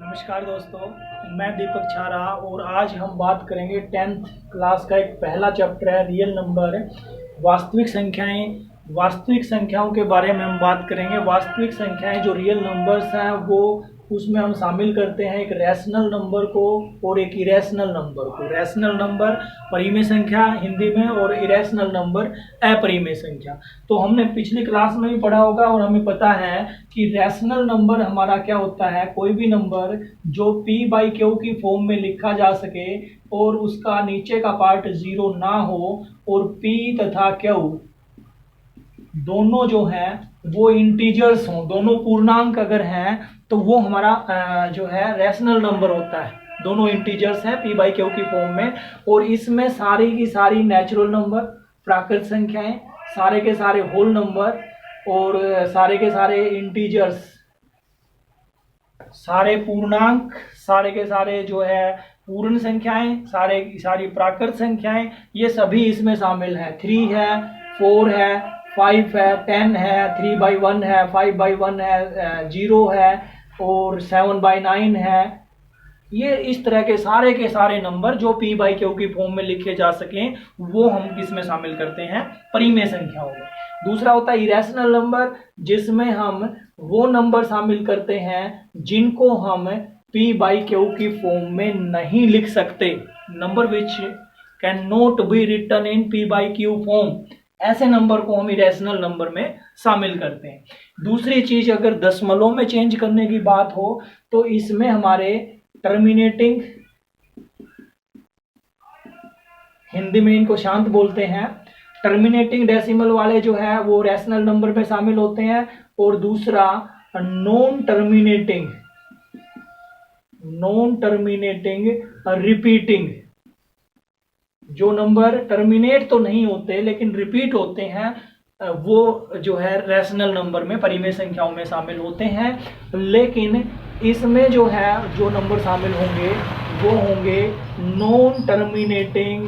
नमस्कार दोस्तों, मैं दीपक छारा और आज हम बात करेंगे 10th क्लास का एक पहला चैप्टर है रियल नंबर, वास्तविक संख्याएं। वास्तविक संख्याओं के बारे में हम बात करेंगे। वास्तविक संख्याएं जो रियल नंबर्स हैं वो उसमें हम शामिल करते हैं एक रैशनल नंबर को और एक इरेशनल नंबर को। रैशनल नंबर परिमेय संख्या हिंदी में और इरेशनल नंबर अपरिमेय संख्या। तो हमने पिछली क्लास में भी पढ़ा होगा और हमें पता है कि रैशनल नंबर हमारा क्या होता है, कोई भी नंबर जो p/q की फॉर्म में लिखा जा सके और उसका नीचे का पार्ट 0 ना हो और p तथा q दोनों जो हैं वो इंटीजर्स हों, दोनों पूर्णांक अगर हैं तो वो हमारा जो है रैशनल नंबर होता है। दोनों इंटीजर्स हैं p/q की फॉर्म में और इसमें सारी की सारी नेचुरल नंबर, प्राकृत संख्याएं, सारे के सारे होल नंबर और सारे के सारे इंटीजर्स, सारे पूर्णांक, सारे के सारे जो है पूर्ण संख्याएं, सारे की सारी प्राकृत संख्याएं, ये सभी इसमें शामिल हैं। 3 है, 4 है, 5 है, 10 है, 3/1 है, 5/1 है, 0 है और 7/9 है। ये इस तरह के सारे नंबर जो p/q की फॉर्म में लिखे जा सकें वो हम किसमें शामिल करते हैं, परिमेय संख्याओं में। दूसरा होता है इरेशनल नंबर, जिसमें हम वो नंबर शामिल करते हैं जिनको हम p/q की फॉर्म में नहीं लिख सकते। Number which can not be written in p/q form, ऐसे नंबर को हम इरेशनल नंबर में शामिल करते हैं। दूसरी चीज, अगर दशमलव में चेंज करने की बात हो तो इसमें हमारे टर्मिनेटिंग, हिंदी में इनको शांत बोलते हैं, टर्मिनेटिंग डेसिमल वाले जो है वो रैशनल नंबर में शामिल होते हैं। और दूसरा नॉन टर्मिनेटिंग रिपीटिंग, जो नंबर टर्मिनेट तो नहीं होते लेकिन रिपीट होते हैं वो जो है रैशनल नंबर में, परिमेय संख्याओं में शामिल होते हैं। लेकिन इसमें जो है जो नंबर शामिल होंगे वो होंगे non terminating,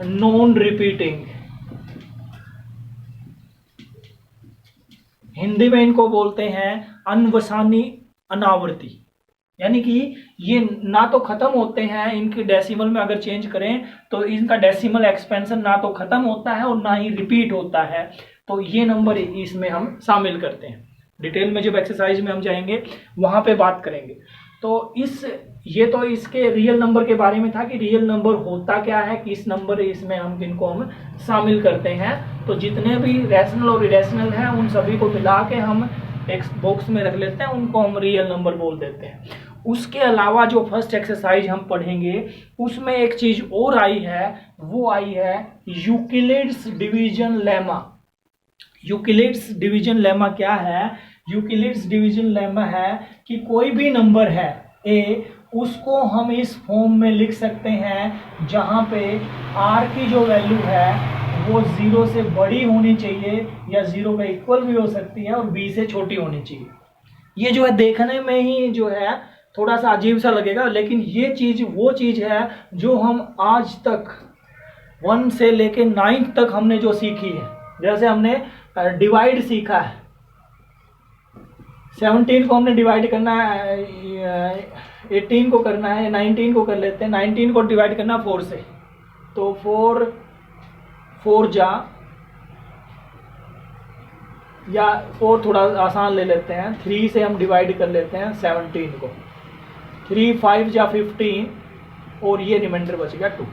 non repeating. Hindi में इनको बोलते हैं अनवसानी अनावर्ती, यानी कि ये ना तो खत्म होते हैं, इनके डेसिमल में अगर चेंज करें तो इनका डेसिमल एक्सपेंशन ना तो खत्म होता है और ना ही रिपीट होता है। तो ये नंबर इसमें हम शामिल करते हैं। डिटेल में जब एक्सरसाइज में हम जाएंगे वहां पे बात करेंगे। तो ये तो इसके रियल नंबर के बारे में था कि रियल नंबर होता क्या है, किस नंबर इसमें हम इनको हम शामिल करते हैं। तो जितने भी रैशनल और इरेशनल हैं उन सभी को मिला के हम एक बॉक्स में रख लेते हैं, उनको हम रियल नंबर बोल देते हैं। उसके अलावा जो फर्स्ट एक्सरसाइज हम पढ़ेंगे उसमें एक चीज और आई है, वो आई है Euclid's division lemma. Euclid's division lemma क्या है? यूक्लिड्स डिवीजन लेमा है कि कोई भी नंबर है a, उसको हम इस फॉर्म में लिख सकते हैं जहां पे r की जो वैल्यू है वो 0 से बड़ी होनी चाहिए या 0 का इक्वल भी हो सकती है और b से छोटी होनी चाहिए। ये जो है देखने में ही जो है थोड़ा सा अजीब सा लगेगा, लेकिन ये चीज वो चीज है जो हम आज तक 1 से लेके 9 तक हमने जो सीखी है। जैसे हमने डिवाइड सीखा है, 17 को हमने डिवाइड करना है, 18 को करना है, 19 को कर लेते हैं। 19 को डिवाइड करना 4 से, तो 4 जा, या 4 थोड़ा आसान ले लेते हैं, 3 से हम डिवाइड कर लेते हैं 17 को, 3 5 जा 15 और ये रिमाइंडर बचेगा 2।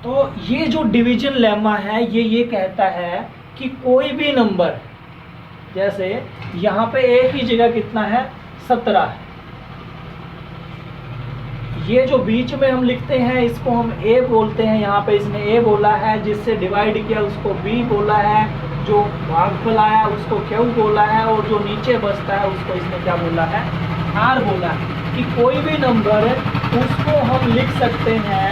तो ये जो डिवीजन लेमा है ये कहता है कि कोई भी नंबर, जैसे यहाँ पे एक ही जगह कितना है, 17 है। ये जो बीच में हम लिखते हैं इसको हम a बोलते हैं, यहाँ पे इसने a बोला है, जिससे डिवाइड किया उसको b बोला है, जो भागफल आया उसको q बोला है और जो नीचे बचता है उसको इसने क्या बोला है, r बोला है। कि कोई भी नंबर उसको हम लिख सकते हैं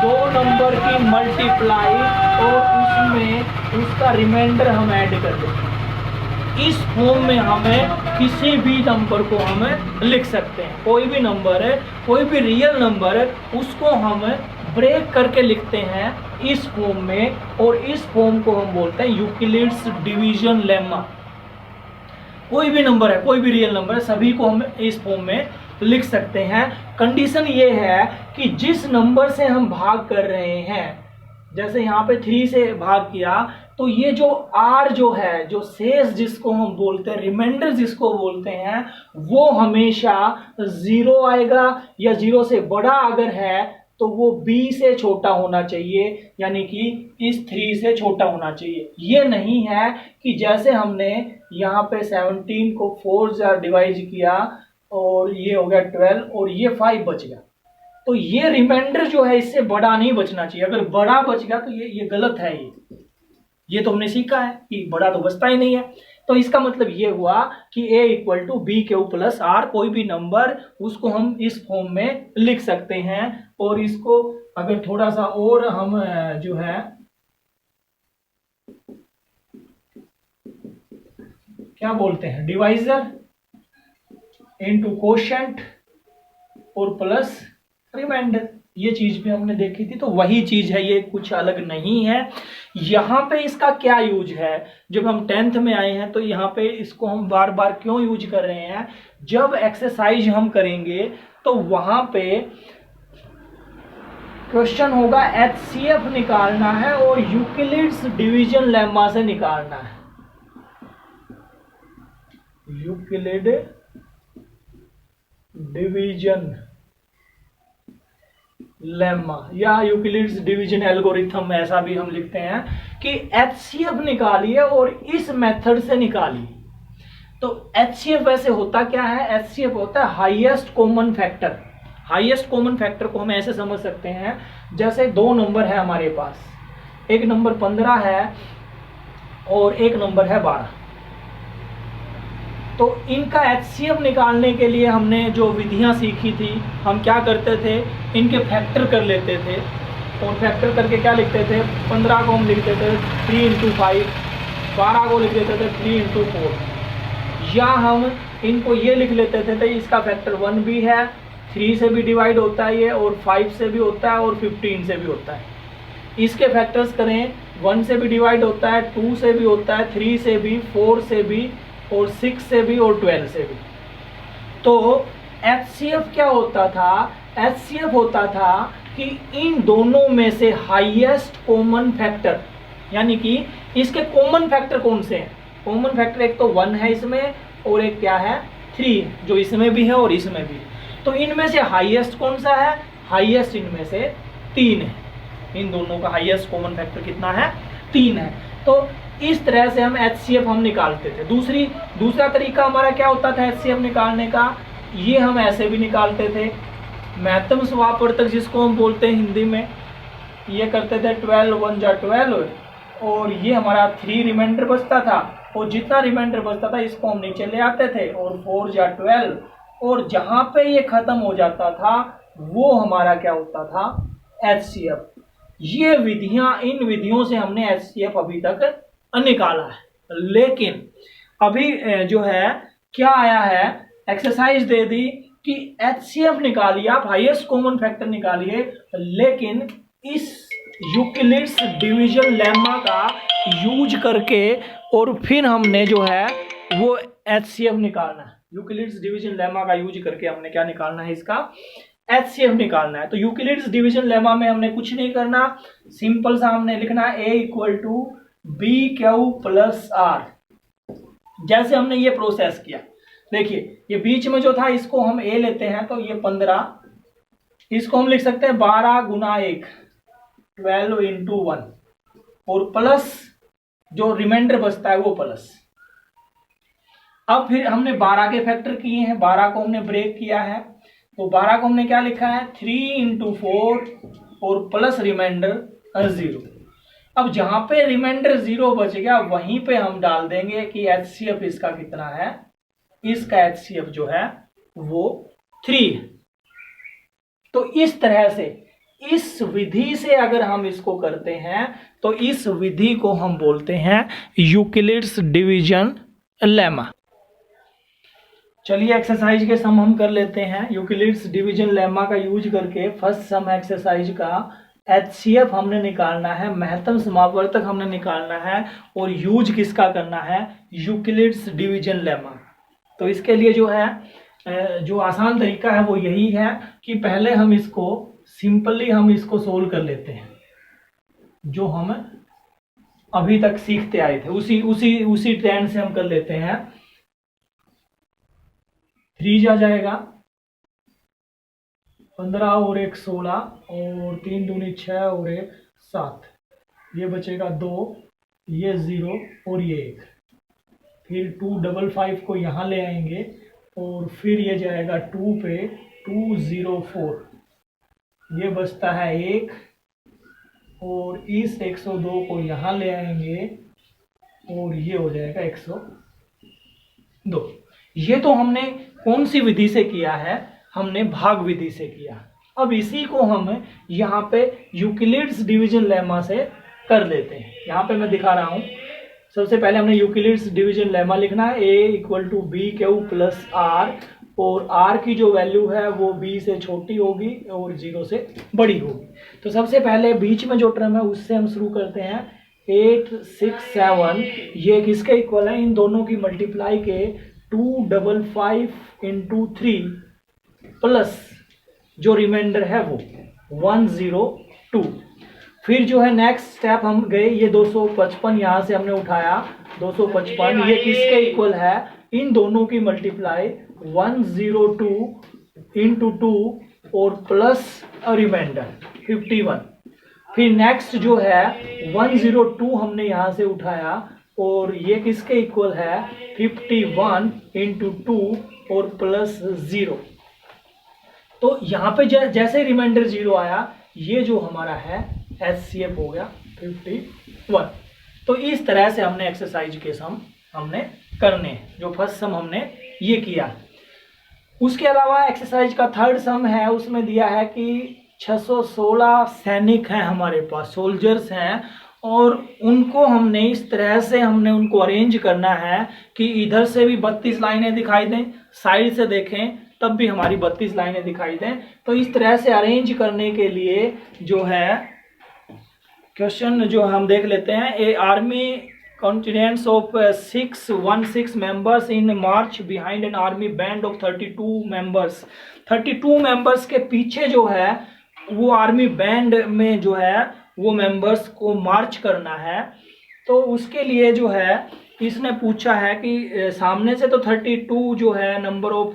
2 नंबर की मल्टीप्लाई और उसमें उसका रिमाइंडर हम ऐड कर देते हैं। इस फॉर्म में हमें किसी भी नंबर को हम लिख सकते हैं। कोई भी नंबर है, कोई भी रियल नंबर है, उसको हम ब्रेक करके लिखते हैं इस फॉर्म में, और इस फॉर्म को हम बोलते हैं यूक्लिड्स डिवीजन लेमा। कोई भी नंबर है, कोई भी रियल नंबर है, सभी को हम इस फॉर्म में लिख सकते हैं। कंडीशन ये है कि जिस नंबर से हम भाग कर रहे हैं, जैसे यहाँ पे 3 से भाग किया, तो ये जो r जो है, जो शेष जिसको हम बोलते हैं, रिमाइंडर जिसको बोलते हैं, वो हमेशा 0 आएगा, या 0 से बड़ा अगर है तो वो b से छोटा होना चाहिए, यानी कि इस 3 से छोटा होना चाहिए। ये नहीं है कि जैसे हमने यहाँ पे 17 को 4 से डिवाइड किया और ये हो गया 12 और ये 5 बच गया, तो ये रिमाइंडर जो है इससे बड़ा नहीं बचना चाहिए। अगर बड़ा बच गया तो ये गलत है। ये तो हमने सीखा है कि बड़ा तो बचता ही नहीं है। तो इसका मतलब ये हुआ कि a equal to b q plus r, कोई भी नंबर उसको हम इस फॉर्म में लिख सकते हैं। और इसको अगर थोड़ा सा और हम जो है क्या बोलते हैं, डिवाइजर इनटू कोशेंट और प्लस रिमाइंडर, ये चीज भी हमने देखी थी। तो वही चीज है, ये कुछ अलग नहीं है। यहाँ पे इसका क्या यूज है, जब हम 10th में आए हैं तो यहाँ पे इसको हम बार बार क्यों यूज कर रहे हैं, जब एक्सरसाइज हम करेंगे तो वहां पे क्वेश्चन होगा HCF निकालना है और यूक्लिड्स डिवीजन लेम्मा से निकालना है। यूक्लिड डिवीजन लेम्मा या यूक्लिड्स डिवीजन एल्गोरिथम, ऐसा भी हम लिखते हैं कि HCF निकालिए और इस मेथड से निकालिए। तो HCF वैसे होता क्या है, HCF होता है highest common factor. Highest common factor को हम ऐसे समझ सकते हैं, जैसे 2 नंबर है हमारे पास, एक नंबर 15 है और एक नंबर है 12। तो इनका HCF निकालने के लिए हमने जो विधियां सीखी थी, हम क्या करते थे, इनके फैक्टर कर लेते थे और फैक्टर करके क्या लिखते थे, 15 को हम लिखते थे 3 इंटू 5, 12 को लिख देते थे 3 इंटू 4, या हम इनको ये लिख लेते थे तो इसका फैक्टर 1 भी है, 3 से भी डिवाइड होता है ये, और 5 से भी होता है और 15 से भी होता है। इसके फैक्टर्स करें, 1 से भी डिवाइड होता है, 2 से भी होता है, 3 से भी, 4 से भी और 6 से भी और 12 से भी। तो HCF क्या होता था, HCF होता था कि इन दोनों में से हाईएस्ट कॉमन फैक्टर, यानी कि इसके कॉमन फैक्टर कौन से हैं, कॉमन फैक्टर एक तो 1 है इसमें और एक क्या है 3, जो इसमें भी है और इसमें भी। तो इनमें से हाईएस्ट कौन सा है, हाईएस्ट इनमें से 3 है। इन दोनों का हाईएस्ट कॉमन फैक्टर कितना है, 3 है। तो इस तरह से हम HCF हम निकालते थे। दूसरा तरीका हमारा क्या होता था HCF निकालने का, ये हम ऐसे भी निकालते थे, महत्तम समापवर्तक जिसको हम बोलते हैं हिंदी में, ये करते थे 12 1 जा 12 और ये हमारा 3 रिमाइंडर बचता था, और जितना रिमाइंडर बचता था इसको हम नीचे ले आते थे और 4 जा 12, और जहां पे ये खत्म हो जाता था वो हमारा क्या होता था, HCF। ये विधियां, इन विधियों से हमने HCF अभी तक निकाला है। लेकिन अभी जो है क्या आया है, एक्सरसाइज दे दी कि HCF निकालिए, आप हाईएस्ट कॉमन फैक्टर निकालिए, लेकिन इस यूक्लिड्स डिवीजन लेम्मा का यूज करके, और फिर हमने जो है वो HCF निकालना है। यूक्लिड्स डिवीजन लेम्मा का यूज करके हमने क्या निकालना है, इसका HCF निकालना है। तो यूक्लिड्स डिवीजन लेम्मा में हमने कुछ नहीं करना, सिंपल सा हमने लिखना है A equal to b q plus r. जैसे हमने ये प्रोसेस किया, देखिए ये बीच में जो था इसको हम A लेते हैं, तो ये 15, इसको हम लिख सकते हैं 12 गुना 1, 12 इंटू 1, और प्लस जो रिमाइंडर बचता है वो प्लस। अब फिर हमने 12 के फैक्टर किए हैं, 12 को हमने ब्रेक किया है, तो 12 को हमने क्या लिखा है 3 इंटू 4 और प्लस रिमाइंडर 0। अब जहां पे रिमाइंडर 0 बच गया वहीं पे हम डाल देंगे कि HCF इसका कितना है, इसका HCF जो है वो 3 है। तो इस तरह से, इस विधि से अगर हम इसको करते हैं तो इस विधि को हम बोलते हैं यूक्लिड्स डिवीजन लेम्मा। चलिए एक्सरसाइज के सम हम कर लेते हैं। यूक्लिड्स डिवीजन लेम्मा का यूज करके फर्स्ट सम एक्सरसाइज का HCF हमने निकालना है, महत्तम समापवर्तक हमने निकालना है, और यूज किसका करना है, यूक्लिड्स डिवीजन लेम्मा। तो इसके लिए जो है जो आसान तरीका है वो यही है कि पहले हम इसको सिंपली हम इसको सोल्व कर लेते हैं, जो हम अभी तक सीखते आए थे उसी उसी उसी ट्रेंड से हम कर लेते हैं। 3 जा जाएगा 15 और 1 16 और 3 दूनी 6 और 1 7, ये बचेगा 2, ये 0 और ये 1। फिर 255 को यहाँ ले आएंगे और फिर ये जाएगा 2 पे 204, ये बचता है 1 और इस 102 को यहाँ ले आएंगे और ये हो जाएगा 102। ये तो हमने कौन सी विधि से किया है, हमने भाग विधि से किया। अब इसी को हम यहाँ पे यूक्लिड्स डिवीजन लेमा से कर लेते हैं। यहाँ पे मैं दिखा रहा हूँ। सबसे पहले हमने यूक्लिड्स डिवीजन लेमा लिखना है, a = b³ + r, और r की जो वैल्यू है वो b से छोटी होगी और 0 से बड़ी होगी। तो सबसे पहले बीच में जो टर्म है उससे हम शुरू करते हैं। 8 6 7 ये किसके इक्वल है, इन दोनों की मल्टीप्लाई के 255 × 3 प्लस जो रिमाइंडर है वो 102। फिर जो है नेक्स्ट स्टेप हम गए, ये 255 यहाँ से हमने उठाया, 255 ये किसके इक्वल है, इन दोनों की मल्टीप्लाई 102 × 2 और प्लस रिमाइंडर 51। फिर नेक्स्ट जो है 102 हमने यहाँ से उठाया और ये किसके इक्वल है, 51 × 2 और प्लस 0। तो यहाँ पे जैसे रिमाइंडर 0 आया, ये जो हमारा है HCF हो गया 51। तो इस तरह से हमने एक्सरसाइज के सम हमने करने हैं। जो फर्स्ट सम हमने ये किया। उसके अलावा एक्सरसाइज का थर्ड सम है, उसमें दिया है कि 616 सैनिक हैं हमारे पास, सोल्जर्स हैं, और उनको हमने इस तरह से हमने उनको अरेंज करना है कि इधर से भी 32 लाइनें दिखाई दें, साइड से देखें तब भी हमारी 32 लाइनें दिखाई दें। तो इस तरह से अरेंज करने के लिए जो है क्वेश्चन जो हम देख लेते हैं। A army contingents of 616 members in march behind an army band of 32 members. 32 members के पीछे जो है वो आर्मी बैंड में जो है वो मेंबर्स को मार्च करना है। तो उसके लिए जो है इसने पूछा है कि सामने से तो 32 जो है नंबर ऑफ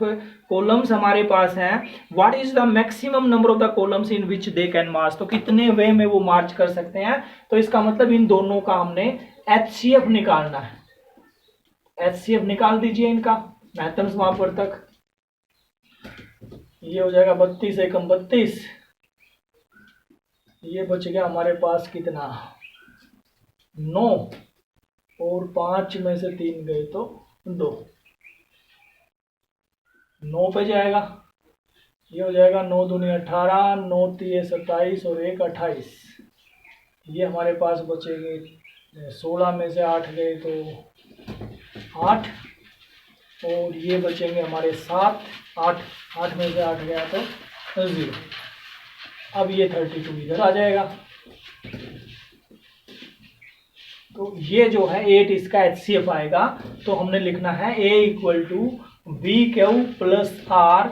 कॉलम्स हमारे पास हैं, what is the maximum number of the columns in which they can march, तो कितने वे में वो मार्च कर सकते हैं। तो इसका मतलब इन दोनों का हमने HCF निकालना है। HCF निकाल दीजिए इनका महत्तम समापवर्तक, ये हो जाएगा 32 एकम 32, ये बच गया हमारे पास कितना 9 और 5 में से 3 गए तो 2, 9 पे जाएगा, ये हो जाएगा 9 दूनी 18, 9 3 27 और 1 28। ये हमारे पास बचेंगे 16 में से 8 गए तो 8, और ये बचेंगे हमारे 7, 8 में से 8 गया तो 0। अब ये 32 इधर आ जाएगा। तो ये जो है 8 इसका HCF आएगा। तो हमने लिखना है A = B³ + R,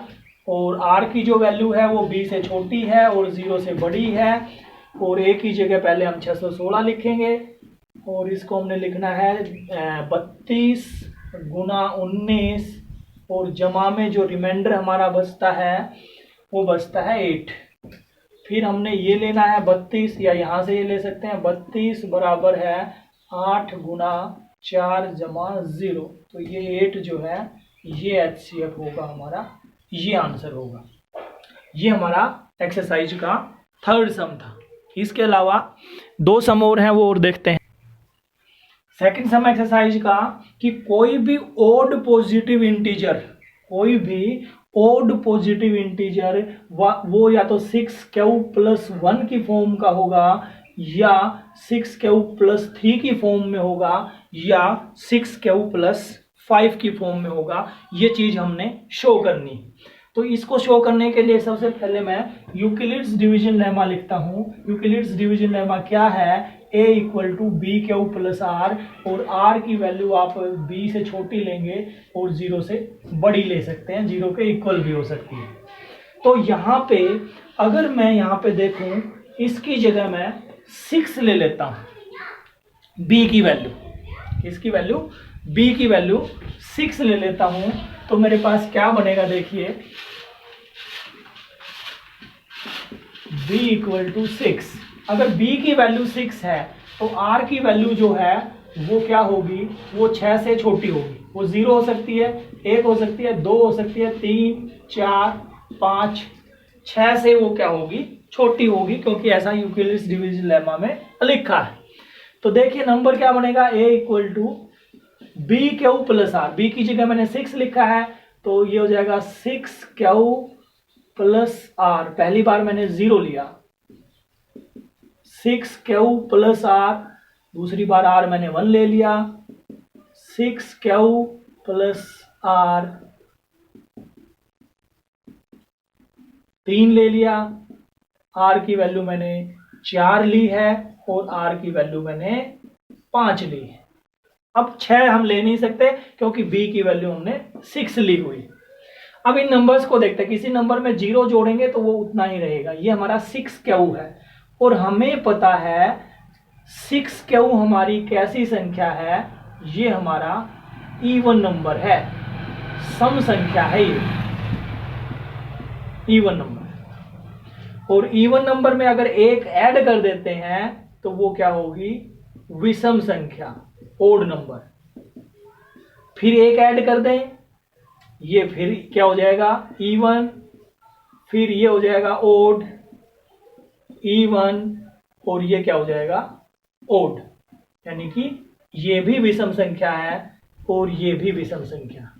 और R की जो वैल्यू है वो B से छोटी है और 0 से बड़ी है, और A की जगह पहले हम 616 लिखेंगे, और इसको हमने लिखना है 32 × 19, और जमा में जो रिमाइंडर हमारा बचता है वो बचता है 8। फिर हमने ये लेना है 32, या यहाँ से ये ले सकते हैं 32 बराबर है 8 × 4 + 0। तो ये 8 जो है ये HCF होगा हमारा, ये आंसर होगा। ये हमारा एक्सरसाइज का थर्ड सम था। इसके अलावा 2 सम और हैं, वो और देखते हैं। सेकंड सम एक्सरसाइज का कि कोई भी ओड पॉजिटिव इंटीजर, कोई भी ओड पॉजिटिव इंटीजर वो या तो 6³ + 1 की फॉर्म का होगा, या 6³ + 3 की फॉर्म में होगा, या 6³ + 5 की फॉर्म में होगा। ये चीज हमने शो करनी। तो इसको शो करने के लिए सबसे पहले मैं यूक्लिड्स डिवीजन लेमा लिखता हूँ। यूक्लिड्स डिवीजन लेमा क्या है a equal to b q plus r, और r की वैल्यू आप b से छोटी लेंगे और 0 से बड़ी ले सकते हैं, 0 के इक्वल भी हो सकती है। तो यहाँ पे अगर मैं यहाँ पे देखूं, इसकी जगह मैं 6 ले लेता हूँ, b की वैल्यू, इसकी वैल्यू b की वैल्यू 6 ले लेता हूँ, तो मेरे पास क्या बनेगा देखिए, b इक्वल टू 6। अगर b की वैल्यू 6 है तो r की वैल्यू जो है वो क्या होगी, वो 6 से छोटी होगी। वो 0 हो सकती है, 1 हो सकती है, 2 हो सकती है, 3, 4, 5, 6 से वो क्या होगी, छोटी होगी, क्योंकि ऐसा यूक्लिड्स डिवीजन लेमा में लिखा है। तो देखिए नंबर क्या बनेगा, a equal to b q plus r, b की जगह मैंने 6 लिखा है, तो ये हो जाएगा 6 क्यू प्लस आर, पहली बार मैंने 0 लिया, 6 क्यू प्लस आर, दूसरी बार आर मैंने 1 ले लिया, 6 क्यू प्लस आर 3 ले लिया, आर की वैल्यू मैंने 4 ली है और आर की वैल्यू मैंने 5 ली है। अब 6 हम ले नहीं सकते क्योंकि b की वैल्यू हमने 6 ली हुई। अब इन नंबर्स को देखते हैं, किसी नंबर में 0 जोड़ेंगे तो वो उतना ही रहेगा। ये हमारा 6 क्यू है और हमें पता है 6 क्यू हमारी कैसी संख्या है, ये हमारा इवन नंबर है, सम संख्या है, ये इवन नंबर। और इवन नंबर में अगर एक ऐड कर देते हैं तो वो क्या होगी, विषम संख्या, ओड नंबर। फिर एक ऐड कर दें, ये फिर क्या हो जाएगा, इवन, फिर ये हो जाएगा ओड, इवन, और ये क्या हो जाएगा, ओड। यानी कि ये भी विषम संख्या है और ये भी विषम संख्या।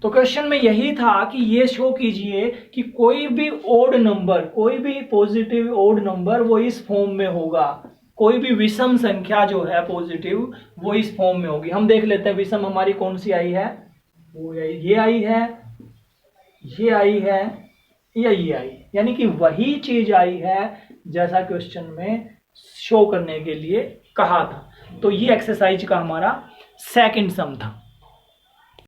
तो क्वेश्चन में यही था कि ये शो कीजिए कि कोई भी ओड नंबर, कोई भी पॉजिटिव ओड नंबर वो इस फॉर्म में होगा, कोई भी विषम संख्या जो है पॉजिटिव वो इस फॉर्म में होगी। हम देख लेते हैं विषम हमारी कौन सी आई है, वो ये आई है, ये आई है, या ये आई, यानी कि वही चीज आई है जैसा क्वेश्चन में शो करने के लिए कहा था। तो ये एक्सरसाइज का हमारा सेकंड सम था।